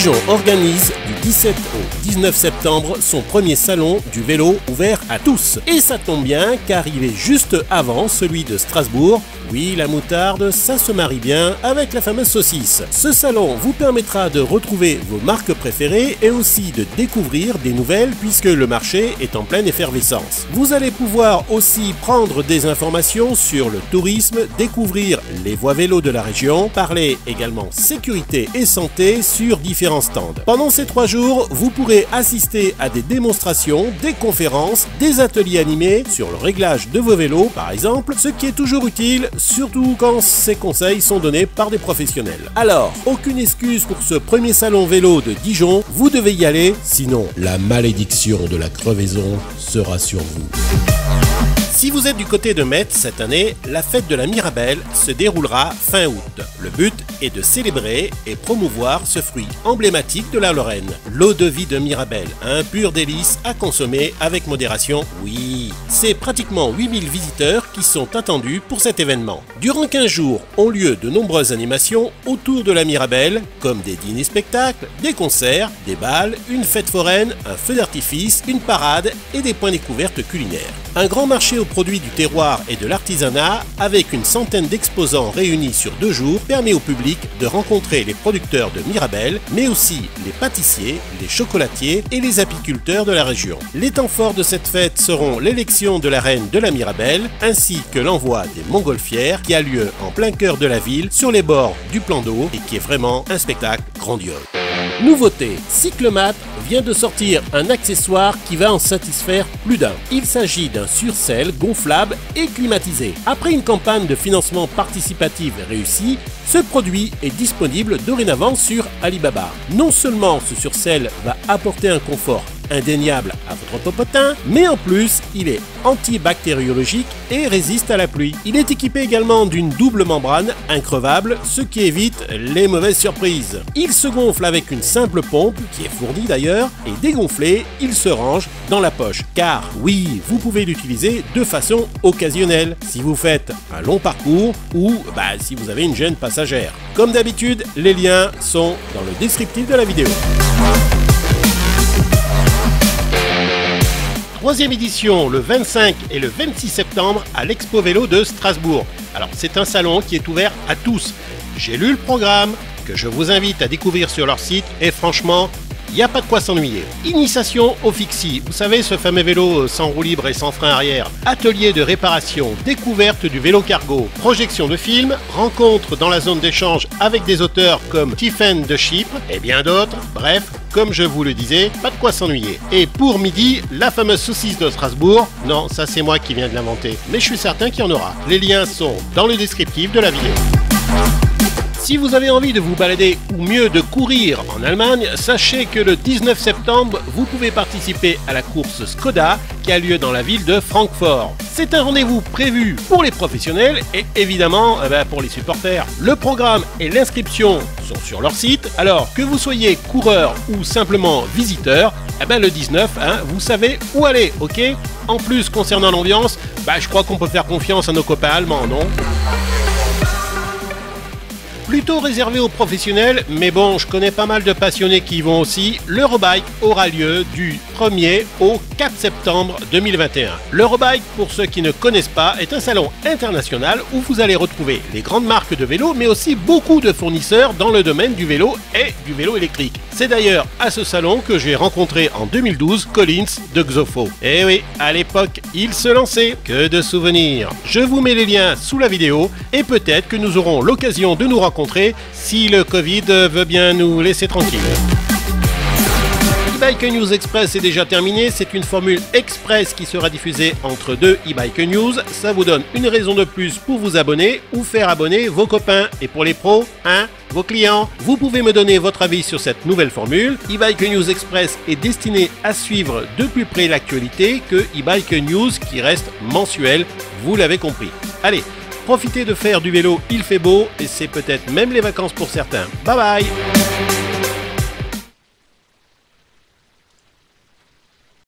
Dijon organise du 17 au 19 septembre son premier salon du vélo ouvert à tous. Et ça tombe bien car il est juste avant celui de Strasbourg. Oui, la moutarde, ça se marie bien avec la fameuse saucisse. Ce salon vous permettra de retrouver vos marques préférées et aussi de découvrir des nouvelles puisque le marché est en pleine effervescence. Vous allez pouvoir aussi prendre des informations sur le tourisme, découvrir les voies vélos de la région, parler également sécurité et santé sur différents stands. Pendant ces 3 jours, vous pourrez assister à des démonstrations, des conférences, des ateliers animés sur le réglage de vos vélos par exemple, ce qui est toujours utile, surtout quand ces conseils sont donnés par des professionnels. Alors, aucune excuse pour ce premier salon vélo de Dijon, vous devez y aller, sinon la malédiction de la crevaison sera sur vous. Si vous êtes du côté de Metz cette année, la fête de la Mirabelle se déroulera fin août. Le but est de célébrer et promouvoir ce fruit emblématique de la Lorraine. L'eau de vie de Mirabelle, un pur délice à consommer avec modération, oui. C'est pratiquement 8000 visiteurs qui sont attendus pour cet événement. Durant 15 jours ont lieu de nombreuses animations autour de la Mirabelle, comme des dîners-spectacles, des concerts, des bals, une fête foraine, un feu d'artifice, une parade et des points découvertes culinaires. Un grand marché aux produits du terroir et de l'artisanat, avec une centaine d'exposants réunis sur 2 jours, permet au public de rencontrer les producteurs de Mirabelle, mais aussi les pâtissiers, les chocolatiers et les apiculteurs de la région. Les temps forts de cette fête seront l'élection de la reine de la Mirabelle, ainsi que l'envoi des montgolfières qui a lieu en plein cœur de la ville, sur les bords du plan d'eau et qui est vraiment un spectacle grandiose. Nouveauté, Cyclomat vient de sortir un accessoire qui va en satisfaire plus d'un. Il s'agit d'un surcelle gonflable et climatisé. Après une campagne de financement participatif réussie, ce produit est disponible dorénavant sur Alibaba. Non seulement ce surcelle va apporter un confort indéniable à votre popotin, mais en plus il est antibactériologique et résiste à la pluie. Il est équipé également d'une double membrane increvable, ce qui évite les mauvaises surprises. Il se gonfle avec une simple pompe, qui est fournie d'ailleurs, et dégonflé, il se range dans la poche. Car oui, vous pouvez l'utiliser de façon occasionnelle, si vous faites un long parcours ou si vous avez une gêne passagère. Comme d'habitude, les liens sont dans le descriptif de la vidéo. 3e édition le 25 et le 26 septembre à l'Expo Vélo de Strasbourg. Alors c'est un salon qui est ouvert à tous. J'ai lu le programme que je vous invite à découvrir sur leur site et franchement, il n'y a pas de quoi s'ennuyer. Initiation au fixie, vous savez ce fameux vélo sans roue libre et sans frein arrière. Atelier de réparation, découverte du vélo cargo, projection de films, rencontre dans la zone d'échange avec des auteurs comme Tiffen de Chypre et bien d'autres. Bref, comme je vous le disais, pas de quoi s'ennuyer. Et pour midi, la fameuse saucisse de Strasbourg. Non, ça c'est moi qui viens de l'inventer, mais je suis certain qu'il y en aura. Les liens sont dans le descriptif de la vidéo. Si vous avez envie de vous balader ou mieux de courir en Allemagne, sachez que le 19 septembre, vous pouvez participer à la course Skoda qui a lieu dans la ville de Francfort. C'est un rendez-vous prévu pour les professionnels et évidemment pour les supporters. Le programme et l'inscription sont sur leur site, alors que vous soyez coureur ou simplement visiteur, le 19, vous savez où aller, ok? En plus, concernant l'ambiance, je crois qu'on peut faire confiance à nos copains allemands, non? Plutôt réservé aux professionnels, mais bon, je connais pas mal de passionnés qui y vont aussi. L'Eurobike aura lieu du 1er au 4 septembre 2021. L'Eurobike, pour ceux qui ne connaissent pas, est un salon international où vous allez retrouver les grandes marques de vélo, mais aussi beaucoup de fournisseurs dans le domaine du vélo et du vélo électrique. C'est d'ailleurs à ce salon que j'ai rencontré en 2012 Collins de Xofo. Et oui, à l'époque, il se lançait. Que de souvenirs. Je vous mets les liens sous la vidéo et peut-être que nous aurons l'occasion de nous rencontrer si le Covid veut bien nous laisser tranquilles. E-Bike News Express est déjà terminé, c'est une formule express qui sera diffusée entre 2 E-Bike News. Ça vous donne une raison de plus pour vous abonner ou faire abonner vos copains. Et pour les pros, vos clients, vous pouvez me donner votre avis sur cette nouvelle formule. E-Bike News Express est destiné à suivre de plus près l'actualité que E-Bike News qui reste mensuel, vous l'avez compris. Allez, profitez de faire du vélo, il fait beau et c'est peut-être même les vacances pour certains. Bye bye!